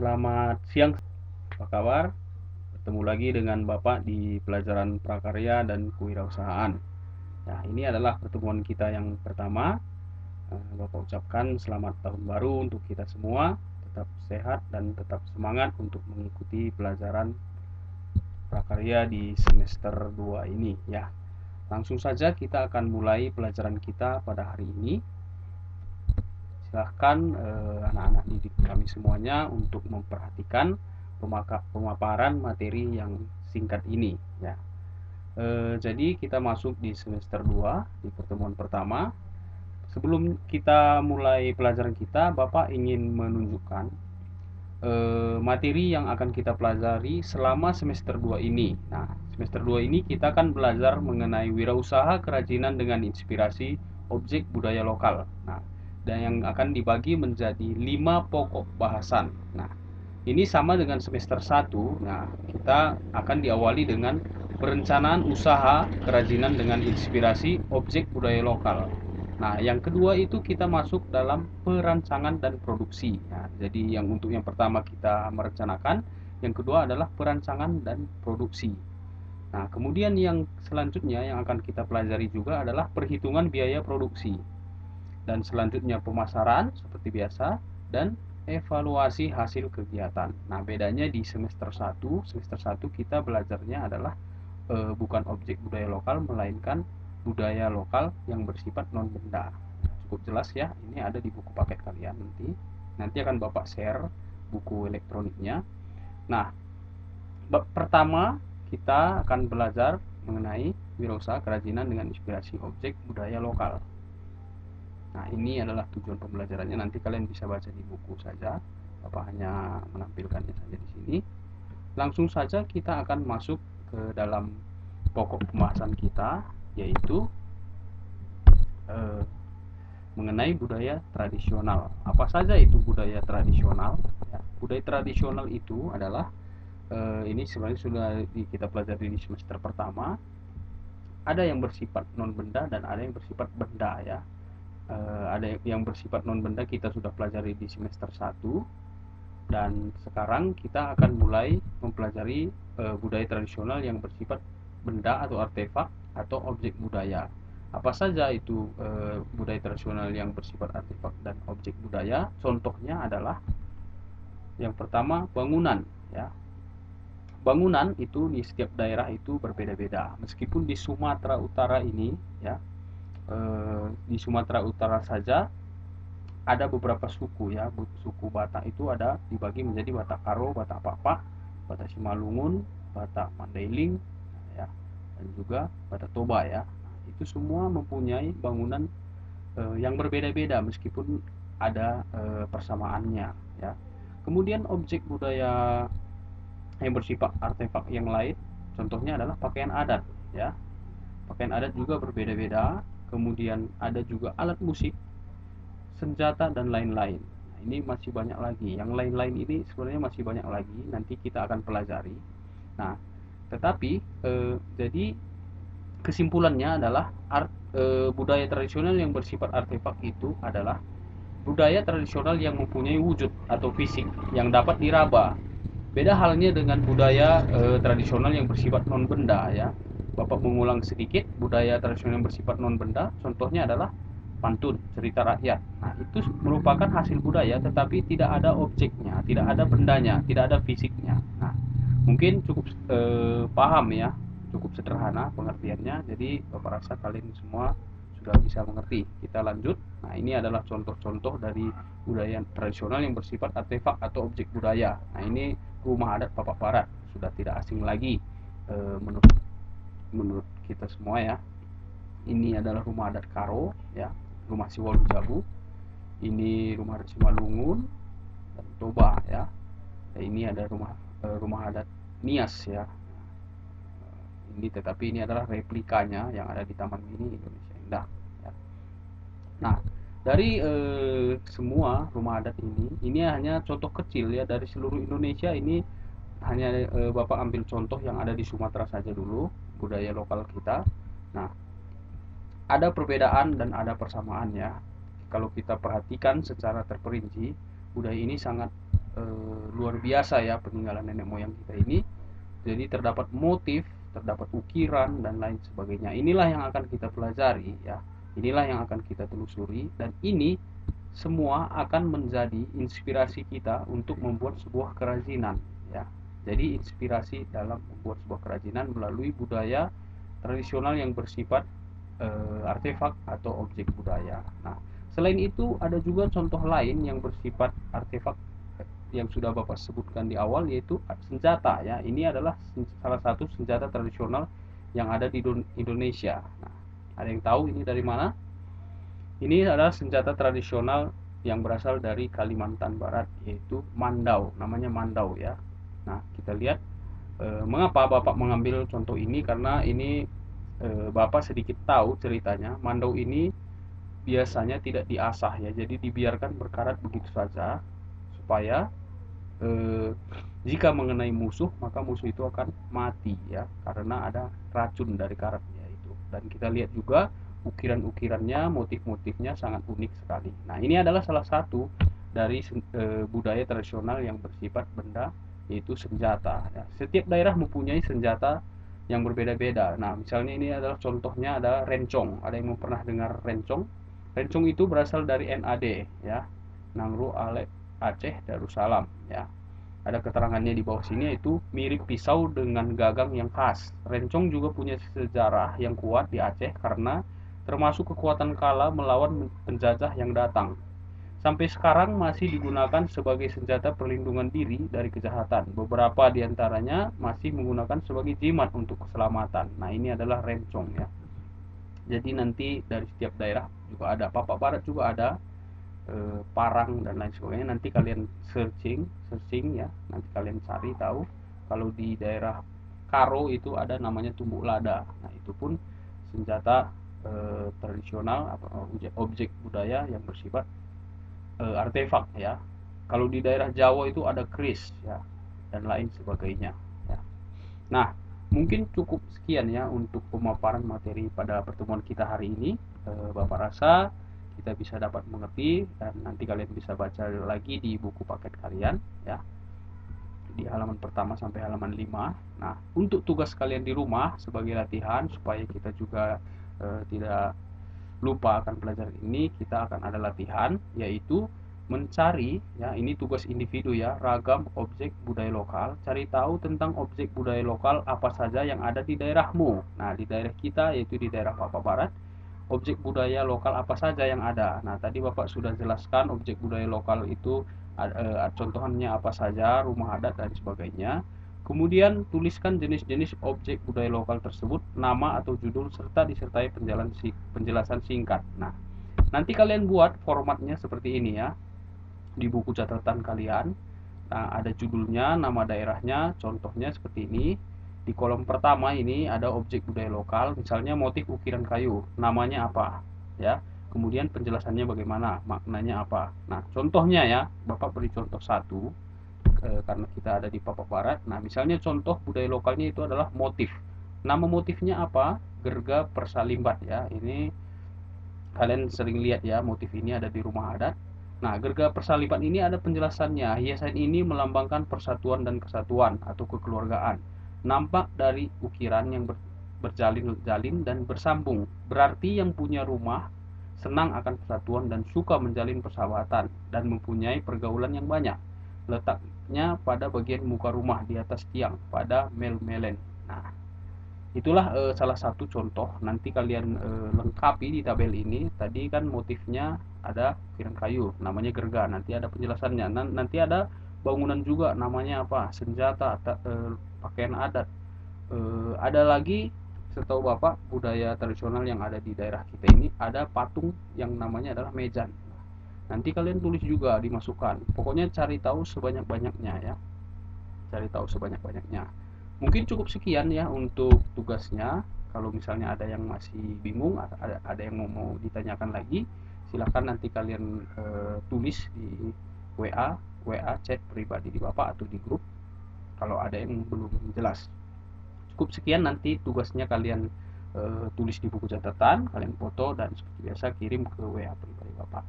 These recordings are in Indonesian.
Selamat siang, apa kabar? Bertemu lagi dengan Bapak di pelajaran prakarya dan kewirausahaan. Nah, ini adalah pertemuan kita yang pertama. Bapak ucapkan selamat tahun baru untuk kita semua. Tetap sehat dan tetap semangat untuk mengikuti pelajaran prakarya di semester 2 ini ya. Langsung saja kita akan mulai pelajaran kita pada hari ini. Silahkan anak-anak didik kami semuanya untuk memperhatikan pemaparan materi yang singkat ini ya. Jadi kita masuk di semester 2 di pertemuan pertama. Sebelum kita mulai pelajaran kita, Bapak ingin menunjukkan materi yang akan kita pelajari selama semester 2 ini. Nah, semester 2 ini kita akan belajar mengenai wirausaha kerajinan dengan inspirasi objek budaya lokal. Nah, dan yang akan dibagi menjadi 5 pokok bahasan. Nah, ini sama dengan semester 1. Nah, kita akan diawali dengan perencanaan usaha kerajinan dengan inspirasi objek budaya lokal. Nah, yang kedua itu kita masuk dalam perancangan dan produksi. Nah, jadi untuk yang pertama kita merencanakan, yang kedua adalah perancangan dan produksi. Nah, kemudian yang selanjutnya yang akan kita pelajari juga adalah perhitungan biaya produksi. Dan selanjutnya pemasaran seperti biasa dan evaluasi hasil kegiatan. Nah, bedanya di semester 1 kita belajarnya adalah bukan objek budaya lokal melainkan budaya lokal yang bersifat non benda. Cukup jelas ya, ini ada di buku paket kalian nanti akan Bapak share buku elektroniknya. Nah, bab pertama kita akan belajar mengenai wirausaha kerajinan dengan inspirasi objek budaya lokal. Nah, ini adalah tujuan pembelajarannya, nanti kalian bisa baca di buku saja. Bapak hanya menampilkannya saja di sini. Langsung saja kita akan masuk ke dalam pokok pembahasan kita, yaitu mengenai budaya tradisional. Apa saja itu budaya tradisional? Ya, budaya tradisional itu adalah ini sebenarnya sudah kita pelajari di semester pertama. Ada yang bersifat non benda dan ada yang bersifat benda ya. Ada yang bersifat non benda kita sudah pelajari di semester 1, dan sekarang kita akan mulai mempelajari budaya tradisional yang bersifat benda atau artefak atau objek budaya. Apa saja itu budaya tradisional yang bersifat artefak dan objek budaya? Contohnya adalah yang pertama bangunan ya. Bangunan itu di setiap daerah itu berbeda-beda. Meskipun di Sumatera Utara ini ya, di Sumatera Utara saja ada beberapa suku ya. Suku Batak itu ada dibagi menjadi Batak Karo, Batak Papak, Batak Simalungun, Batak Mandailing ya, dan juga Batak Toba ya. Itu semua mempunyai bangunan yang berbeda-beda meskipun ada persamaannya ya. Kemudian objek budaya yang bersifat artefak yang lain contohnya adalah pakaian adat ya. Pakaian adat juga berbeda-beda. Kemudian ada juga alat musik, senjata dan lain-lain. Nah, ini masih banyak lagi. Yang lain-lain ini sebenarnya masih banyak lagi. Nanti kita akan pelajari. Nah, tetapi jadi kesimpulannya adalah budaya tradisional yang bersifat artefak itu adalah budaya tradisional yang mempunyai wujud atau fisik yang dapat diraba. Beda halnya dengan budaya tradisional yang bersifat non benda ya. Bapak mengulang sedikit, budaya tradisional yang bersifat non benda contohnya adalah pantun, cerita rakyat. Nah, itu merupakan hasil budaya tetapi tidak ada objeknya, tidak ada bendanya, tidak ada fisiknya. Nah, mungkin cukup paham ya, cukup sederhana pengertiannya. Jadi Bapak rasa kalian semua sudah bisa mengerti. Kita lanjut. Nah, ini adalah contoh-contoh dari budaya tradisional yang bersifat artefak atau objek budaya. Nah, ini rumah adat Papak Barat sudah tidak asing lagi menurut kita semua ya. Ini adalah rumah adat Karo ya, rumah Siwalu Jabu. Ini rumah adat Simalungun dan Toba ya. Dan ini ada rumah adat Nias ya. Tetapi ini adalah replikanya yang ada di Taman Mini Indonesia Indah ya. Nah, dari semua rumah adat ini hanya contoh kecil ya dari seluruh Indonesia. Ini hanya Bapak ambil contoh yang ada di Sumatera saja dulu, budaya lokal kita. Nah, ada perbedaan dan ada persamaan ya. Kalau kita perhatikan secara terperinci, budaya ini sangat luar biasa ya peninggalan nenek moyang kita ini. Jadi terdapat motif, terdapat ukiran dan lain sebagainya. Inilah yang akan kita pelajari ya. Inilah yang akan kita telusuri, dan ini semua akan menjadi inspirasi kita untuk membuat sebuah kerajinan ya. Jadi inspirasi dalam membuat sebuah kerajinan melalui budaya tradisional yang bersifat artefak atau objek budaya. Nah, selain itu ada juga contoh lain yang bersifat artefak yang sudah Bapak sebutkan di awal, yaitu senjata ya. Ini adalah salah satu senjata tradisional yang ada di Indonesia. Nah, ada yang tahu ini dari mana? Ini adalah senjata tradisional yang berasal dari Kalimantan Barat, yaitu mandau, namanya mandau ya. Nah, kita lihat mengapa Bapak mengambil contoh ini, karena ini Bapak sedikit tahu ceritanya. Mandau ini biasanya tidak diasah ya, jadi dibiarkan berkarat begitu saja, supaya eh, jika mengenai musuh, maka musuh itu akan mati ya, karena ada racun dari karatnya itu. Dan kita lihat juga ukiran-ukirannya, motif-motifnya sangat unik sekali. Nah, ini adalah salah satu dari budaya tradisional yang bersifat benda, yaitu senjata ya. Setiap daerah mempunyai senjata yang berbeda-beda. Nah, misalnya ini adalah contohnya, ada rencong. Ada yang pernah dengar rencong? Rencong itu berasal dari NAD ya, Nangro Ale Aceh Darussalam ya. Ada keterangannya di bawah sini, yaitu mirip pisau dengan gagang yang khas. Rencong juga punya sejarah yang kuat di Aceh karena termasuk kekuatan kala melawan penjajah yang datang. Sampai sekarang masih digunakan sebagai senjata perlindungan diri dari kejahatan. Beberapa di antaranya masih menggunakan sebagai jimat untuk keselamatan. Nah, ini adalah rencong ya. Jadi nanti dari setiap daerah juga ada. Papak Barat juga ada, Parang dan lain sebagainya. Nanti kalian searching ya, nanti kalian cari tahu. Kalau di daerah Karo itu ada namanya tumbuk lada. Nah, itu pun senjata tradisional, objek budaya yang bersifat artefak ya. Kalau di daerah Jawa itu ada keris ya, dan lain sebagainya ya. Nah, mungkin cukup sekian ya untuk pemaparan materi pada pertemuan kita hari ini. Bapak rasa kita bisa dapat mengerti, dan nanti kalian bisa baca lagi di buku paket kalian ya, di halaman pertama sampai halaman 5. Nah, untuk tugas kalian di rumah sebagai latihan supaya kita juga tidak lupa akan pelajaran ini, kita akan ada latihan, yaitu mencari ya, ini tugas individu ya, ragam objek budaya lokal. Cari tahu tentang objek budaya lokal apa saja yang ada di daerahmu. Nah, di daerah kita yaitu di daerah Papua Barat, objek budaya lokal apa saja yang ada. Nah, tadi Bapak sudah jelaskan objek budaya lokal itu contohnya apa saja, rumah adat dan sebagainya. Kemudian tuliskan jenis-jenis objek budaya lokal tersebut, nama atau judul, serta disertai penjelasan singkat. Nah, nanti kalian buat formatnya seperti ini ya, di buku catatan kalian. Nah, ada judulnya, nama daerahnya, contohnya seperti ini. Di kolom pertama ini ada objek budaya lokal, misalnya motif ukiran kayu, namanya apa ya. Kemudian penjelasannya bagaimana, maknanya apa. Nah, contohnya ya, Bapak beri contoh satu, karena kita ada di Papua Barat. Nah, misalnya contoh budaya lokalnya itu adalah motif. Nama motifnya apa? Gerga Persalimbat ya. Ini kalian sering lihat ya, motif ini ada di rumah adat. Nah, gerga persalipan ini ada penjelasannya. Hiasan ini melambangkan persatuan dan kesatuan atau kekeluargaan. Nampak dari ukiran yang berjalin-jalin dan bersambung. Berarti yang punya rumah senang akan persatuan dan suka menjalin persahabatan dan mempunyai pergaulan yang banyak. Letaknya pada bagian muka rumah di atas tiang pada mel-melen. Nah, itulah salah satu contoh. Nanti kalian lengkapi di tabel ini. Tadi kan motifnya ada ukiran kayu, namanya gerga. Nanti ada penjelasannya. Nanti ada bangunan juga, namanya apa? Senjata, pakaian adat. Ada lagi, setahu Bapak, budaya tradisional yang ada di daerah kita ini ada patung yang namanya adalah mejan. Nanti kalian tulis juga, dimasukkan. Pokoknya cari tahu sebanyak-banyaknya ya. Cari tahu sebanyak-banyaknya. Mungkin cukup sekian ya untuk tugasnya. Kalau misalnya ada yang masih bingung, ada yang mau ditanyakan lagi, silahkan nanti kalian tulis di WA chat pribadi di Bapak atau di grup kalau ada yang belum jelas. Cukup sekian, nanti tugasnya kalian tulis di buku catatan, kalian foto, dan seperti biasa kirim ke WA pribadi Bapak.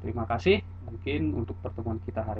Terima kasih. Mungkin untuk pertemuan kita hari